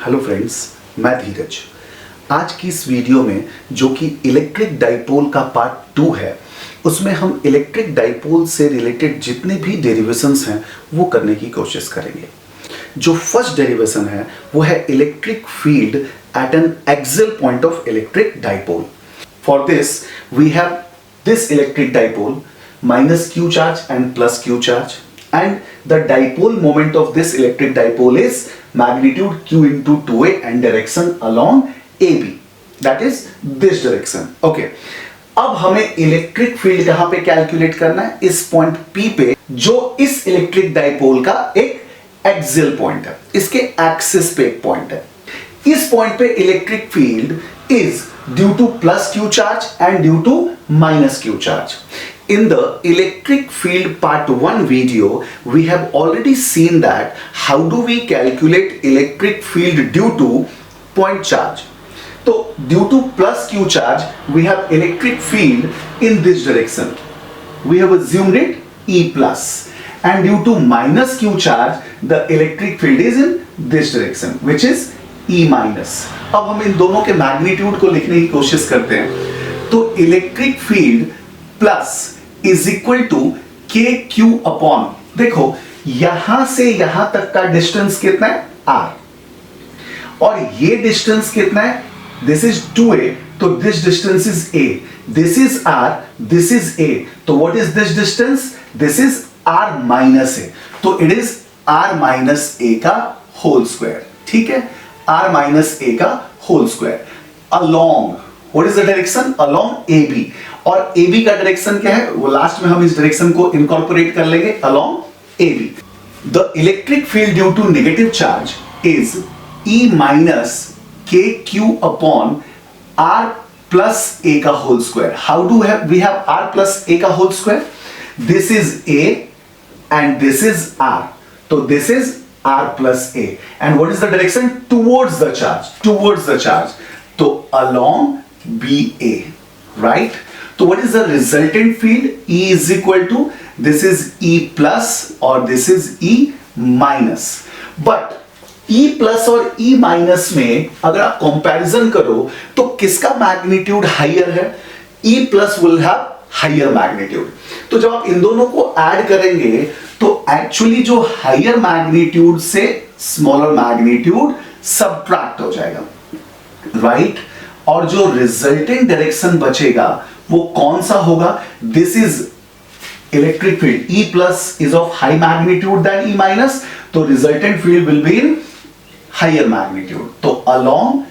Hello friends, मैं धीरज। आज की इस वीडियो में जो कि इलेक्ट्रिक डाइपोल का पार्ट 2 है, उसमें हम इलेक्ट्रिक डाइपोल से रिलेटेड जितने भी डेरिवेशंस हैं वो करने की कोशिश करेंगे। जो फर्स्ट डेरिवेशन है वो है electric field at an axial point of electric dipole. For this we have this electric dipole minus q charge and plus q charge, and the dipole moment of this electric dipole is magnitude q into 2a and direction along AB, that is this direction. Okay, अब हमें electric field कहां पे calculate करना है? इस point P पे, जो इस इलेक्ट्रिक डाइपोल का एक एक्सियल पॉइंट है, इसके एक्सिस पे एक पॉइंट है। इस पॉइंट पे electric field is due two plus q charge and due to minus q charge. In the electric field part 1 video, we have already seen that how do we calculate electric field due to point charge. So due to plus q charge, we have electric field in this direction. We have assumed it E plus, and due to minus q charge, the electric field is in this direction, which is E minus. अब हम इन दोनों के magnitude को लिखने की कोशिश करते हैं। तो electric field plus is equal to k Q upon, देखो यहां से यहां तक का डिस्टेंस कितना है? r, और ये डिस्टेंस कितना है? दिस इज 2a, तो this distance is a, this is r, this is a, तो what is this distance? This is r minus a, तो it is r minus a का होल स्क्वायर। ठीक है, r माइनस a का whole square along, what is the direction? Along AB, और AB का direction क्या है वो लास्ट में हम इस डायरेक्शन को इनकॉर्पोरेट कर लेंगे along AB। The electric field due to negative charge is E minus K Q upon R plus A का whole square. How do we have R plus A का whole square? This is A and this is R, तो this is R plus A, and what is the direction? Towards the charge, towards the charge, तो along BA, right? तो what is the resultant field? E is equal to, this is E plus और this is E minus. But E plus और E minus में अगर आप comparison करो तो किसका मैग्नीट्यूड हायर है? E plus will have higher magnitude. तो जब आप इन दोनों को ऐड करेंगे तो एक्चुअली जो हायर मैग्नीट्यूड से स्मॉलर मैग्नीट्यूड सबट्रैक्ट हो जाएगा, राइट? और जो रिजल्टेंट डायरेक्शन बचेगा वो कौन सा होगा? This is electric field E plus is of high magnitude than E minus, तो resultant field will be in higher magnitude, तो along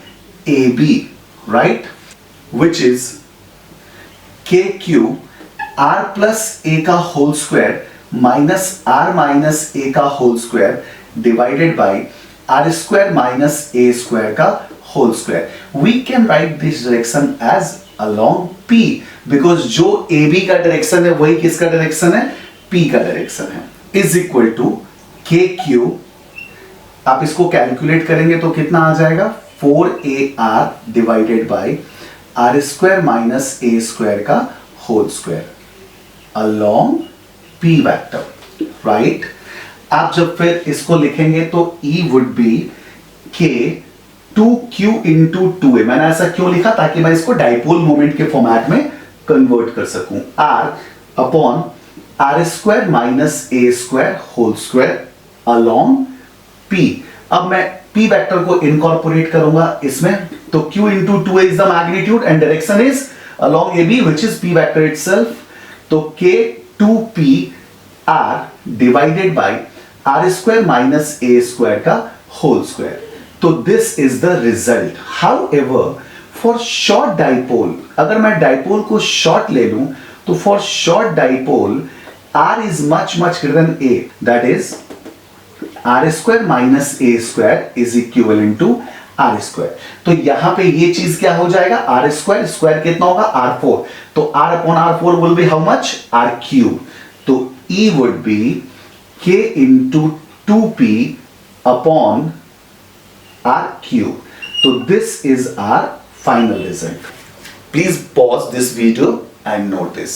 AB, right? Which is K Q R plus A का whole square minus R minus A का whole square divided by R square minus A square का whole square. We can write this direction as along P, because जो AB का direction है वही किसका direction है? P का डायरेक्शन है, is equal to KQ। आप इसको कैलकुलेट करेंगे तो कितना आ जाएगा? 4AR divided by R square minus A square का whole square along P vector, right? आप जब फिर इसको लिखेंगे तो E would be K 2q into 2a। मैंने ऐसा क्यों लिखा? ताकि मैं इसको डाइपोल मोमेंट के फॉर्मेट में कन्वर्ट कर सकूं। r upon r square minus a square whole square along p। अब मैं p वेक्टर को इनकॉर्पोरेट करूंगा इसमें, तो q into 2a is the magnitude and direction is along ab, which is p vector itself, तो k 2p r divided by r square minus a square का whole square. तो this is the result. However for short dipole, अगर मैं dipole को short ले लूं तो for short dipole r is much greater than a, that is r square minus a square is equivalent to r square. तो यहां पे ये चीज क्या हो जाएगा? r स्क्वायर, स्क्वायर कितना होगा? r4, तो r upon r4 will be how much? r cube, तो E would be k into 2p upon R cube. So this is our final result. Please pause this video and note this.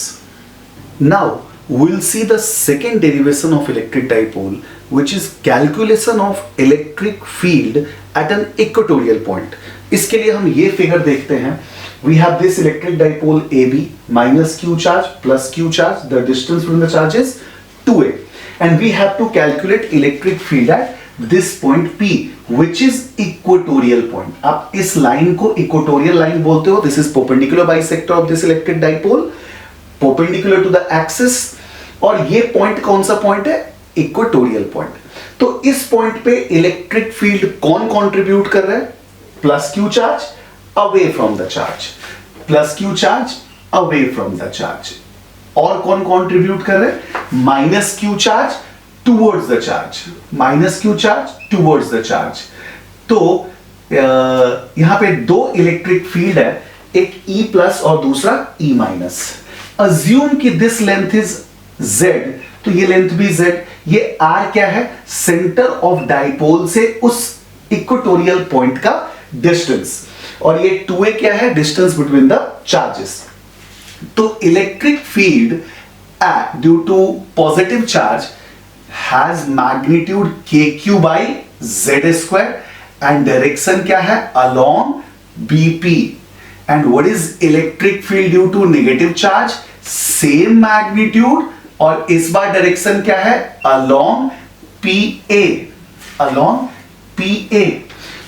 Now we'll see the second derivation of electric dipole, which is calculation of electric field at an equatorial point. इसके लिए हम ये figure देखते हैं. We have this electric dipole AB minus Q charge plus Q charge. The distance between the charges 2a, and we have to calculate electric field at this point P, which is equatorial point. आप इस line को equatorial line बोलते हो. This is perpendicular bisector of this electric dipole, perpendicular to the axis. और ये point कौन सा point है? Equatorial point. तो इस पॉइंट पे इलेक्ट्रिक फील्ड कौन कंट्रीब्यूट कर रहा है? Plus Q charge away from the charge, plus Q charge away from the charge. और कौन कंट्रीब्यूट कर रहा है? Minus Q charge towards the charge, minus Q charge towards the charge. तो यहां पे दो इलेक्ट्रिक फील्ड है, एक E प्लस और दूसरा E माइनस. अज्यूम कि दिस लेंथ इज Z, तो ये लेंथ भी Z. ये R क्या है? सेंटर ऑफ डाइपोल से उस इक्वेटोरियल पॉइंट का डिस्टेंस. और ये 2a क्या है? Distance between the charges. तो electric field due to positive charge has magnitude kq by z square and direction क्या है? Along BP. And what is electric field due to negative charge? Same magnitude, और इस बार direction क्या है? Along PA, along PA.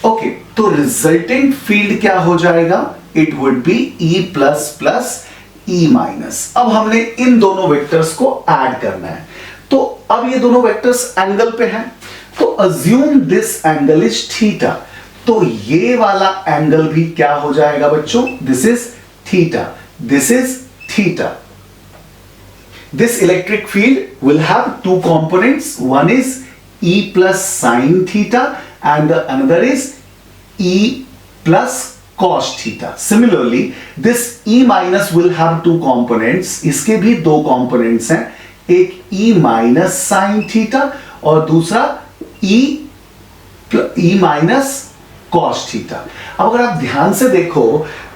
Okay, तो resultant field क्या हो जाएगा? It would be E plus plus E minus. अब हमने इन दोनों वेक्टर्स को ऐड करना है. तो अब ये दोनों वेक्टर्स एंगल पे हैं, तो assume this angle is theta. तो ये वाला एंगल भी क्या हो जाएगा बच्चों? This is theta, this is theta. This electric field will have two components. One is E plus sine theta and the another is E plus cos theta. Similarly, this E minus will have two components. इसके भी दो components हैं, एक E minus sine theta और दूसरा E minus cos theta. अब अगर आप ध्यान से देखो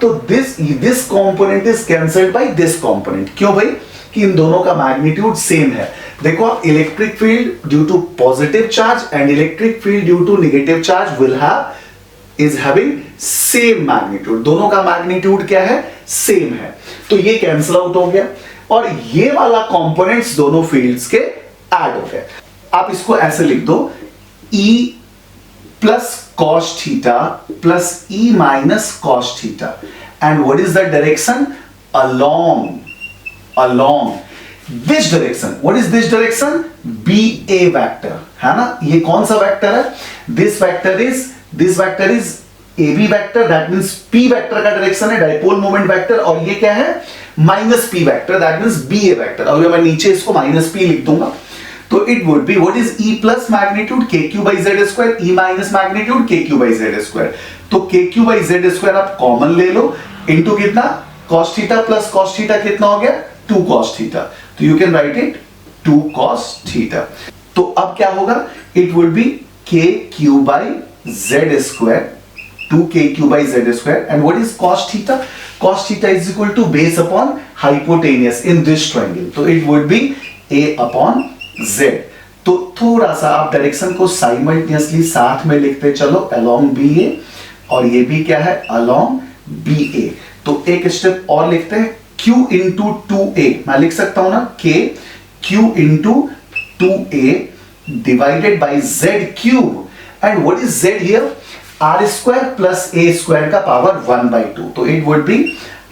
तो this component is cancelled by this component. क्यों भाई? कि इन दोनों का मैग्नीट्यूड सेम है. देखो आप, electric field due to positive charge and electric field due to negative charge will have is having same magnitude. दोनों का मैग्नीट्यूड क्या है? सेम है. तो ये कैंसिल आउट हो गया और ये वाला कंपोनेंट्स दोनों फील्ड्स के ऐड हो गए. आप इसको ऐसे लिख दो, E plus cos theta plus E minus cos theta. And what is the direction? along which direction? What is this direction? BA vector, है ना? ये कौन सा वेक्टर है? this vector is AB vector, that means P vector का direction है, dipole moment vector. और ये क्या है? Minus P vector, that means BA vector. अगर मैं नीचे इसको माइनस P लिख दूंगा तो it would be what is E plus magnitude kq by z square, E minus magnitude kq by z square. तो kq by z square आप common ले लो, इनटू कितना? cos theta plus cos theta कितना हो गया? 2 cos थीटा. तो you can write it 2 cos theta. तो अब क्या होगा? It would B kq by z square, 2kq by z square. and what is cos theta? Cos theta is equal to base upon hypotenuse in this triangle. तो it would be a upon z. तो थोड़ा सा आप direction को simultaneously साथ में लिखते चलो, along BA, और ये भी क्या है? along BA. तो एक स्टेप और लिखते हैं, Q इंटू 2A. मैं लिख सकता हूं ना, K Q into 2A divided by Z cube. And what is Z here? R square plus A square का पावर 1/2. तो it would B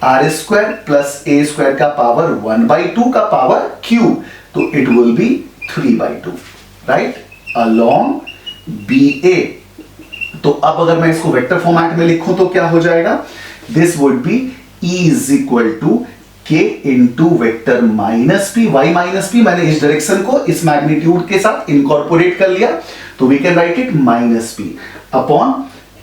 R square plus A square का पावर 1/2 का power cube. तो it will be 3/2, right? along BA. तो अब अगर मैं इसको वेक्टर फॉर्मेट में लिखूं तो क्या हो जाएगा? This would be E is equal to K into vector minus P. Y minus P मैंने इस डायरेक्शन को इस मैग्नीट्यूड के साथ इनकॉर्पोरेट कर लिया, तो we can write it minus P upon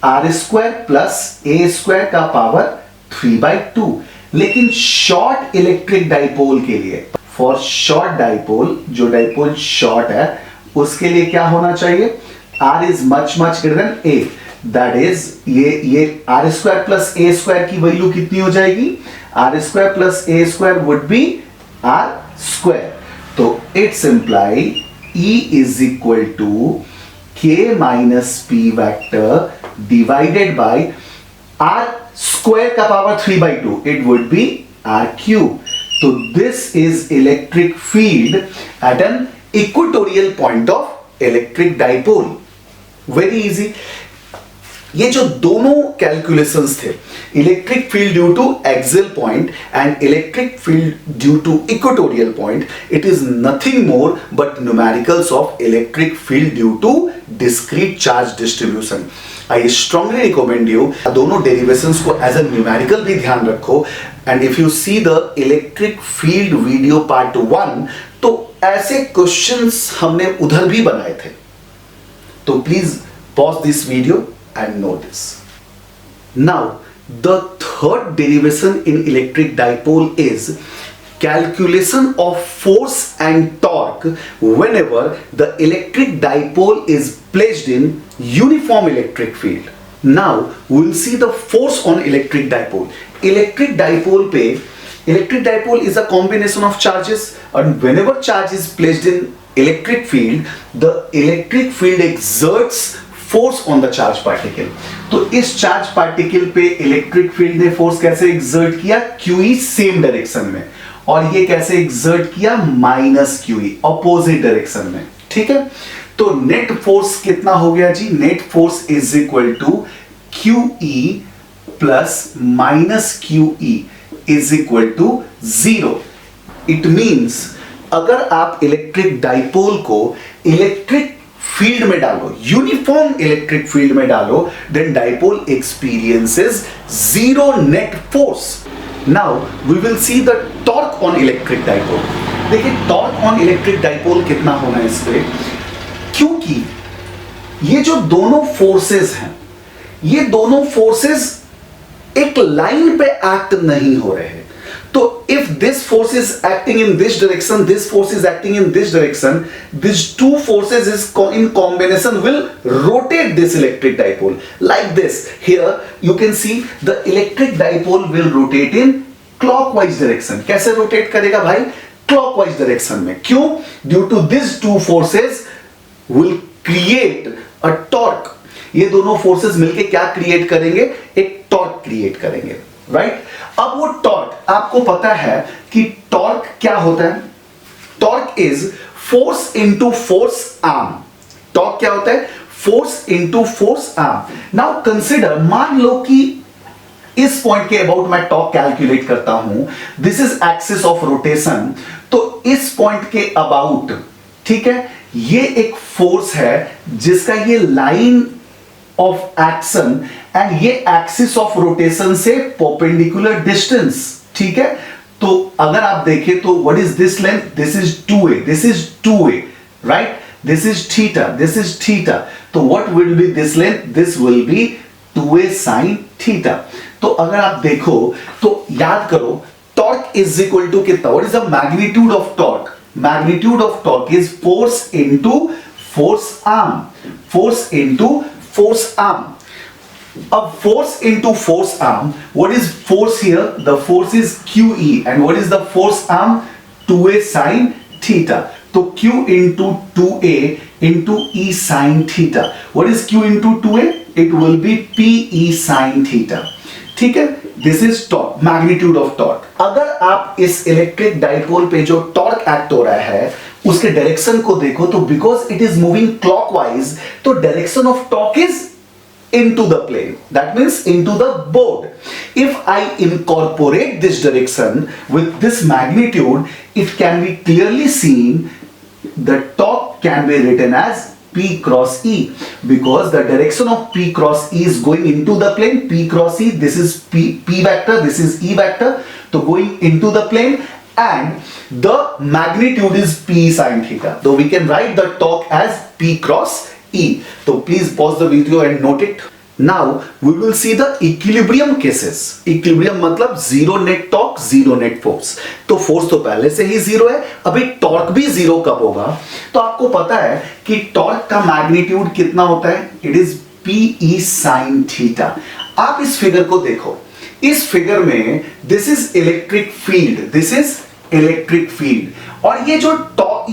R square plus A square का पावर 3/2. लेकिन शॉर्ट इलेक्ट्रिक डाइपोल के लिए, फॉर शॉर्ट डाइपोल, जो डाइपोल शॉर्ट है उसके लिए क्या होना चाहिए? R is much greater than A. That is ये R square plus A square की वैल्यू कितनी हो जाएगी? R square plus A square would be R square. तो it's imply E is equal to k minus p vector divided by r square का power 3/2, it would be r cube. So this is electric field at an equatorial point of electric dipole. Very easy. ये जो दोनों calculations थे, electric field due to axial point and electric field due to equatorial point, it is nothing more but numericals of electric field due to discrete charge distribution. I strongly recommend you दोनों derivations को as a numerical भी ध्यान रखो. And if you see the electric field video part 1, तो ऐसे questions हमने उधर भी बनाए थे. तो please pause this video and know this. Now the third derivation in electric dipole is calculation of force and torque whenever the electric dipole is placed in uniform electric field. Now we will see the force on electric dipole. Electric dipole is a combination of charges, and whenever charge is placed in electric field, the electric field exerts force on the charge particle. तो इस charge particle पे electric field ने force कैसे exert किया? QE same direction में, और ये कैसे एक्सर्ट किया? माइनस QE ऑपोजिट डायरेक्शन में. ठीक है, तो नेट फोर्स कितना हो गया जी? Net force is equal to QE plus minus QE is equal to 0. It means अगर आप इलेक्ट्रिक डाइपोल को इलेक्ट्रिक फील्ड में डालो, यूनिफॉर्म इलेक्ट्रिक फील्ड में डालो, then dipole experiences zero net force. Now we will see the torque on electric dipole. देखिए torque on electric dipole कितना होना है इस पे, क्योंकि ये जो दोनों फोर्सेस हैं, ये दोनों फोर्सेस एक लाइन पे एक्ट नहीं हो रहे हैं. तो if this force is acting in this direction, this force is acting in this direction, these two forces is in combination will rotate this electric dipole like this. Here you can see the electric dipole will rotate in clockwise direction. कैसे rotate करेगा भाई? Clockwise direction में. क्यों? Due to these two forces will create a torque. ये दोनों forces मिलके क्या create करेंगे? एक torque create करेंगे. राइट? अब वो टॉर्क, आपको पता है कि टॉर्क क्या होता है? Torque is force into force arm. Torque क्या होता है? Force into force arm. Now consider, मान लो कि इस पॉइंट के अबाउट मैं टॉर्क कैलकुलेट करता हूं. This is axis of rotation. तो इस पॉइंट के अबाउट, ठीक है, ये एक फोर्स है जिसका ये लाइन ऑफ एक्शन एंड ये एक्सिस ऑफ रोटेशन से परपेंडिकुलर डिस्टेंस. ठीक है, तो अगर आप देखें तो what is this length? This is 2a, this is 2a, right? This is theta, this is theta. तो what will be this length? This will be 2a sin theta. तो अगर आप देखो तो याद करो, टॉर्क इज इक्वल टू कितना? What is the magnitude of torque? Magnitude of torque is force into force arm. Force into force arm. Of force into force arm, what is force here? The force is QE, and what is the force arm? 2a sin theta. So Q into 2a into E sin theta. What is Q into 2a? It will be PE sin theta. ठीक है, this is torque, magnitude of torque. अगर आप इस electric dipole पे जो torque act हो रहा है उसके डायरेक्शन को देखो, तो because it is moving clockwise, तो direction of torque is into the plane. That means into the board. If I incorporate this direction with this magnitude, it can be clearly seen the torque can be written as P cross E, because the direction of P cross E is going into the plane. P cross E, this is P vector, this is E vector, so going into the plane, and the magnitude is P sin theta. So we can write the torque as P cross E. So please pause the video and note it. Now we will see the equilibrium cases. Equilibrium मतलब zero net torque, zero net force. तो force तो पहले से ही zero है, अभी torque भी zero कब होगा? तो आपको पता है कि टॉर्क का मैग्नीट्यूड कितना होता है? It is PE sin theta. आप इस फिगर को देखो, इस फिगर में this is electric field, this is electric field, और ये जो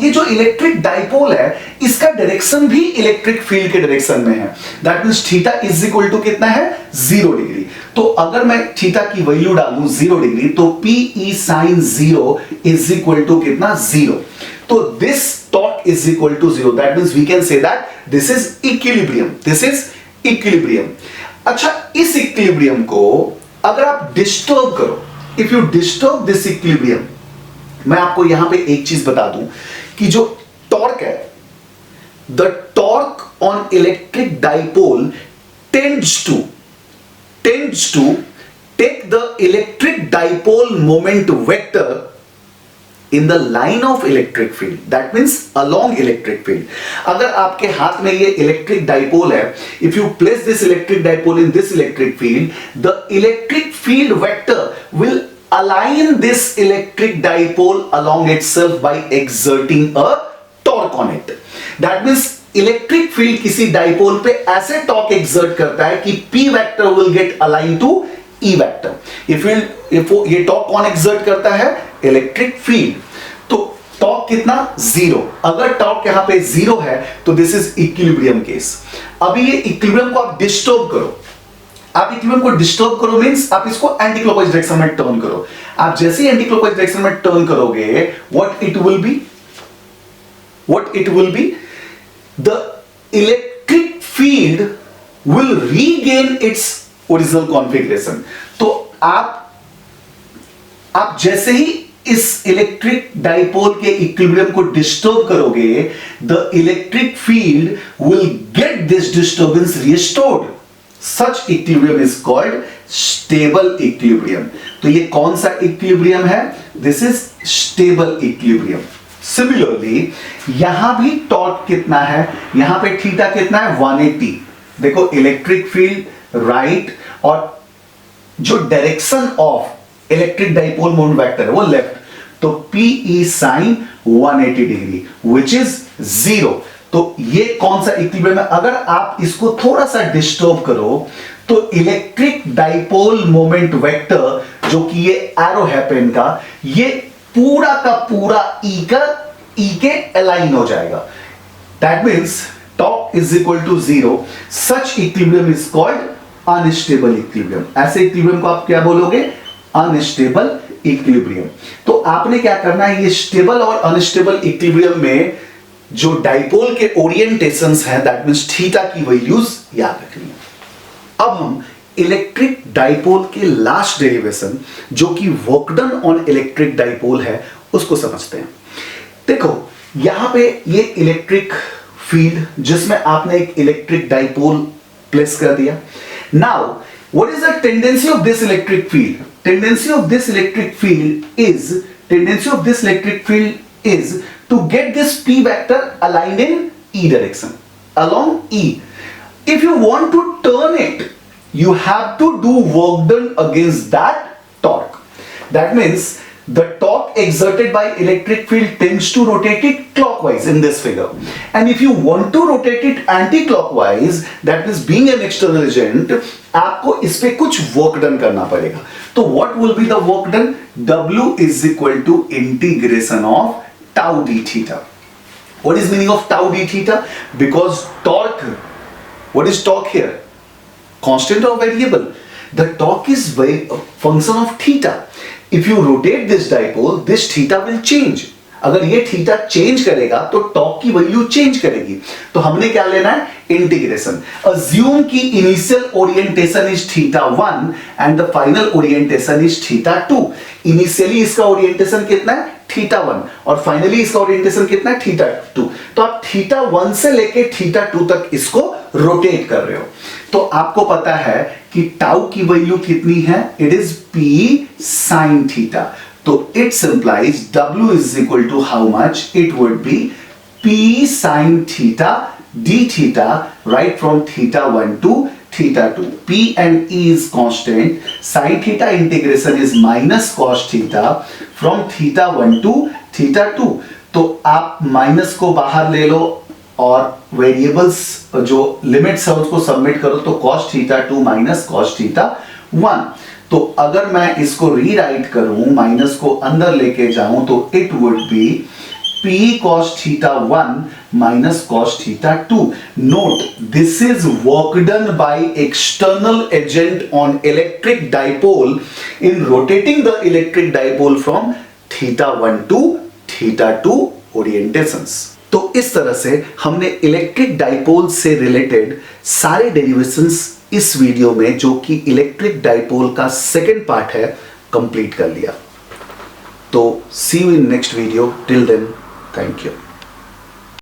ये जो इलेक्ट्रिक डाइपोल है इसका डायरेक्शन भी इलेक्ट्रिक फील्ड के डायरेक्शन में है। That means theta is equal to कितना है 0 डिग्री। तो अगर मैं थीटा की वैल्यू डालूं 0 डिग्री तो Pe sin 0 is equal to कितना 0। तो this torque is equal to 0। That means we can say that this is equilibrium, this is equilibrium. अच्छा, इस इक्विलिब्रियम को अगर आप डिस्टर्ब करो, if you disturb this equilibrium, मैं आपको यहां पे एक चीज बता दूं कि जो टॉर्क है, the torque on electric dipole tends to take the electric dipole moment vector in the line of electric field, that means along electric field। अगर आपके हाथ में ये इलेक्ट्रिक डाइपोल है, if you place this electric dipole in this electric field, the electric field vector will align this electric dipole along itself by exerting a torque on it। That means electric field किसी dipole पे ऐसे torque exert करता है कि P vector will get align to E vector. If ये torque कौन exert करता है? Electric field. तो टॉर्क कितना? 0। अगर टॉर्क यहां पे 0 है तो दिस इज इक्विलिब्रियम केस। अभी ये इक्विलिब्रियम को आप डिस्टर्ब करो, आप इक्विलिब्रियम को डिस्टर्ब करो मींस आप इसको एंटी क्लॉकवाइज डायरेक्शन में टर्न करो। आप जैसे ही एंटी क्लॉकवाइज डायरेक्शन में टर्न करोगे, what it will be the electric field will regain its original configuration। तो आप जैसे ही इस इलेक्ट्रिक डाइपोल के इक्विलिब्रियम को डिस्टर्ब करोगे, the electric field will get this disturbance restored। such equilibrium is called stable equilibrium। तो ये कौन सा इक्विलिब्रियम है? This is stable equilibrium। Similarly यहां भी टॉर्क कितना है? यहां पे थीटा कितना है? 180। देखो इलेक्ट्रिक फील्ड राइट और जो direction of electric dipole moment vector है वो लेफ्ट, तो Pe sin 180 degree which is 0। तो ये कौन सा इक्विलिब्रियम है? अगर आप इसको थोड़ा सा डिस्टर्ब करो तो इलेक्ट्रिक डाइपोल मोमेंट वेक्टर जो कि ये एरो है पेन का, ये पूरा का पूरा ई के अलाइन हो जाएगा। That means torque is equal to 0। Such equilibrium is called unstable equilibrium. ऐसे इक्विलिब्रियम को आप क्या बोलोगे? Unstable equilibrium. तो आपने क्या करना है, ये स्टेबल और अनस्टेबल इक्विलिब्रियम में जो डाइपोल के ओरिएंटेशंस हैं, दैट मीन्स थीटा की वैल्यूज याद रखनी है। अब हम इलेक्ट्रिक डाइपोल के लास्ट डेरिवेशन जो कि work done on electric dipole है उसको समझते हैं। देखो यहां पे ये इलेक्ट्रिक फील्ड जिसमें आपने एक इलेक्ट्रिक डाइपोल प्लेस कर दिया। Now what is the tendency of this electric field? Tendency of this electric field is to get this P vector aligned in E direction, along E। If you want to turn it, you have to do work done against that torque। That means the torque exerted by electric field tends to rotate it clockwise in this figure, and if you want to rotate it anti-clockwise, that means being an external agent, आपको इस पे कुछ work done करना पड़ेगा। तो what will be the work done? W is equal to integration of tau d theta। What is meaning of tau d theta? Because torque, what is torque here? Constant or variable? The torque is a function of theta। If you rotate this dipole, this theta will change। अगर ये theta change करेगा तो torque की value change करेगी। तो हमने क्या लेना है? इंटीग्रेशन। अज्यूम की initial orientation is θ1 and the final orientation is θ2। Initially इसका ओरिएंटेशन कितना है? θ1 और फाइनली इसका ओरिएंटेशन कितना है? θ2। तो आप θ1 से लेके θ2 तक इसको रोटेट कर रहे हो। तो आपको पता है कि टाउ की वैल्यू कितनी है? It is P sin θ। तो it implies W is equal to how much? It would be P sin theta d theta, right from θ1 to θ2। P and E is constant। Sin theta integration is minus cos theta from θ1 to θ2। तो आप minus को बाहर ले लो और variables जो limits है उसको submit करो, तो cos θ2 माइनस cos θ1। तो अगर मैं इसको रीराइट करूं, माइनस को अंदर लेके जाऊं, तो it would B P cos theta 1 minus cos theta 2. Note, this is work done by external agent on electric dipole in rotating the electric dipole from theta 1 to theta 2 orientations. तो इस तरह से हमने इलेक्ट्रिक डाइपोल से related सारे derivations इस video में, जो कि इलेक्ट्रिक डाइपोल का सेकंड पार्ट है, कंप्लीट कर लिया. तो see you in next video. Till then, thank you.